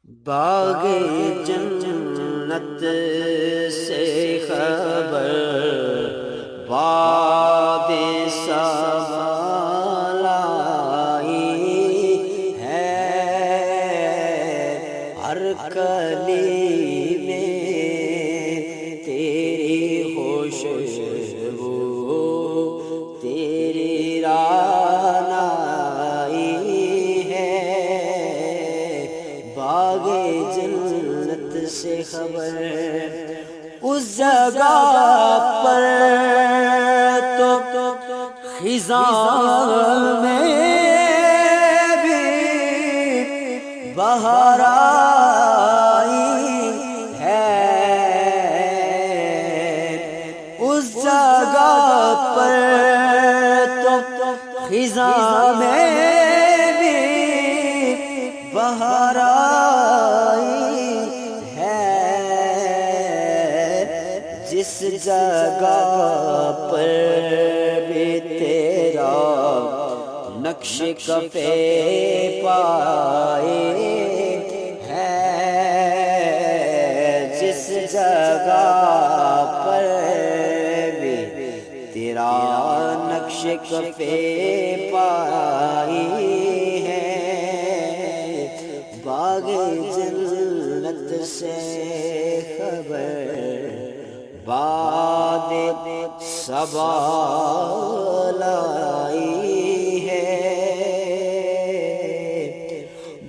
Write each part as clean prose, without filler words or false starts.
باغ جنت سے خبر باد صبا لائی ہے، ہر کلی میں تیری خوشبو تیری رعنائی ہے۔ باغ جنت سے خبر اس جگہ پر تو خزاں میں بھی بہار آئی ہے، اس جگہ پر تو خزاں میں بھی بہار آئی ہے، جس جگہ پر بھی تیرا نقش کفے پائے ہے، جس جگہ پر بھی تیرا نقش کفے پائی ہے۔ باغ جنت سے خبر باد صبا لائی ہے،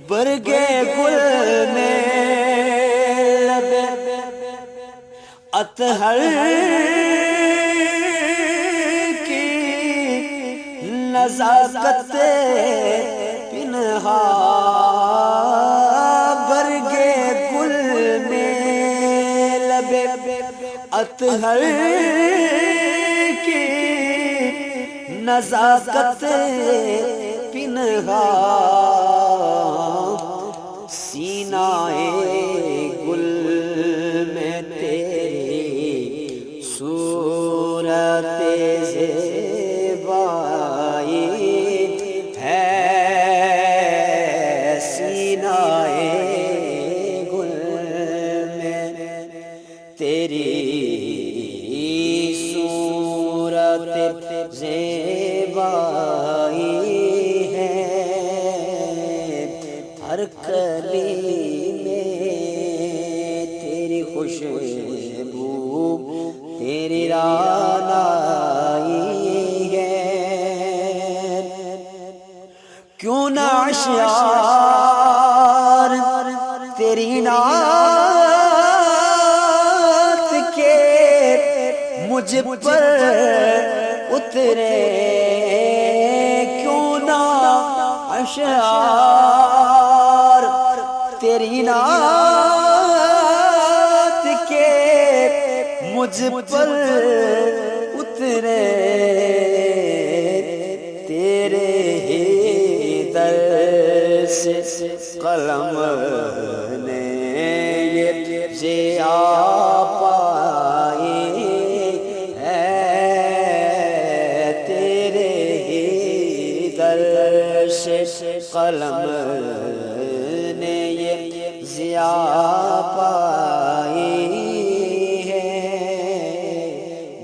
برگے گل میں لب اطہر کی نزاکت پنہا، برگے گل میں لب اطہر کی نزاکت پنہا، سینہ گل میں تیری صورت زیبائی ہے، سینہ گل میں تیری صورت زیبائی ہے، ہر کلی میں تیری خوشبو تیری رعنائی ہے، کیوں نہ اشعار تیری نعت کے مجھ پر اترے، کیوں نہ اشعار تیری نعت کے مجھ پر اترے، تیرے ہی در سے قلم نے یہ ضیا پائی ہے، تیرے ہی در سے قلم نے یہ ضیا پائی ہے۔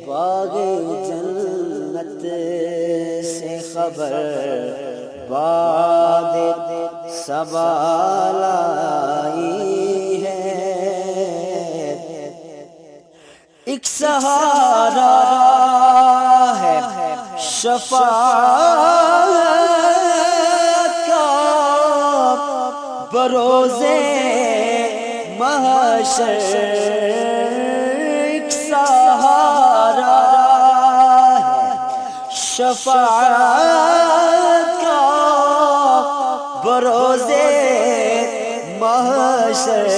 باغ جنت سے خبر باد صبا لائی ہے، ایک سہارا ہے شفاعت کا بروز محشر، ایک سہارا ہے شفاعت کا بروز محشر،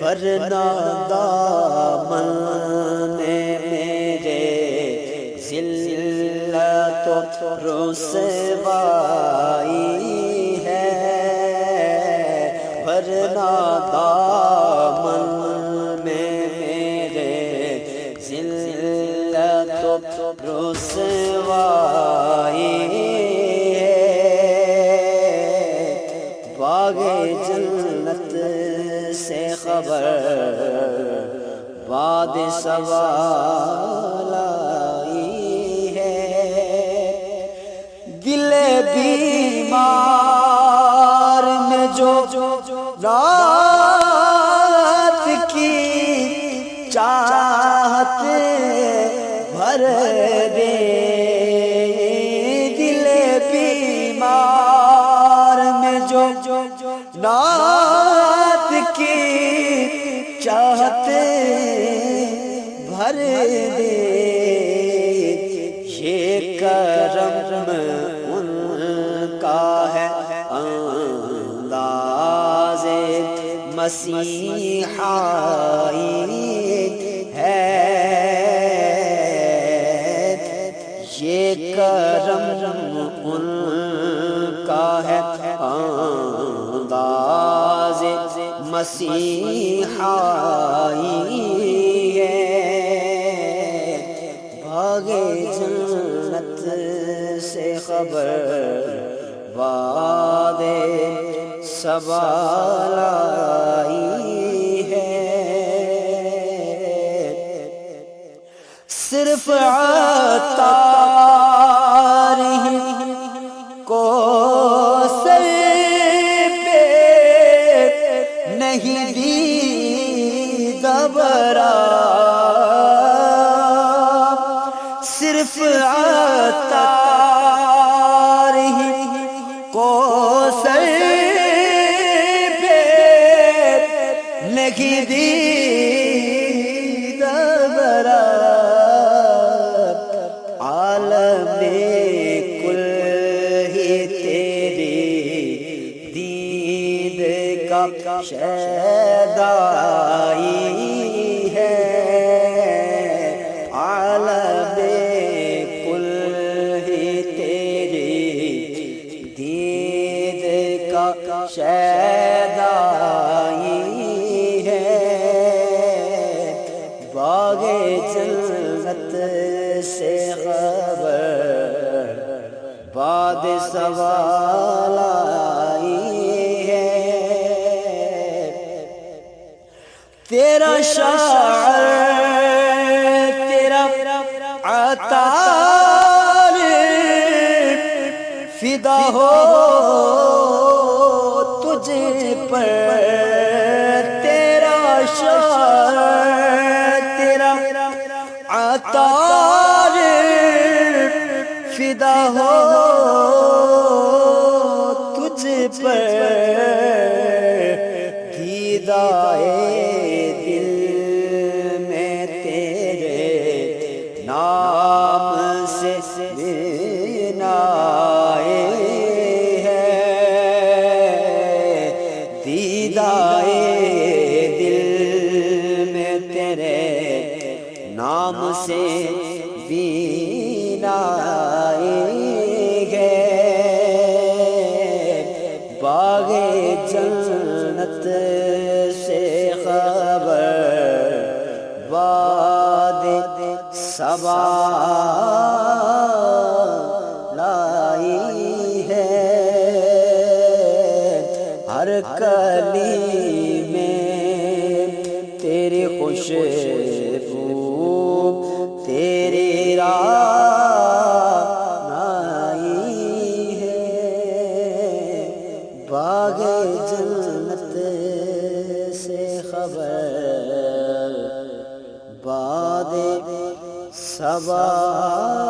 ورنہ دامن میرے ذلت و رسوائی ہے، ورنہ دامن میرے ذلت و رسوائی ہے، باغ سوال آئی ہے، دل بیمار میں جو رات کی چاہت بھر دے، دل بیمار میں جو رات کی چاہت بھر دے، یہ کرم ان کا ہے انداز مسیحائی ہے، یہ کرم ان کا ہے انداز مسیحائی ہے، بھاگے جنت سے خبر وعدے سوال آئی ہے، صرف عطار ہی کو سر پہ نہیں دی دبرا، صرف عطار ہی کو سر پہ نہیں دی دبرا، عالم کل ہی تیری دید کا شیدائی ہے، عالم کل ہی تیری دید کا شیدائی ہے، باغ جنت سے خبر بعد سوال آئی ہے، تیرا شاعر تیرا عطار فدا ہو تجھ پر، تیرا شاعر تیرا عطار فدا ہو تجھ پر، دیدائے دل میں تیرے نام سے بنائے ہے، دیدائے دل میں تیرے نام سے بنائے ہے، باغ جنت سے خبر بعد سوال آئی ہے، ہر کلی میں تیری خوشبو تیری راہ آئی ہے، باغ جنت سے خبر بعد سوال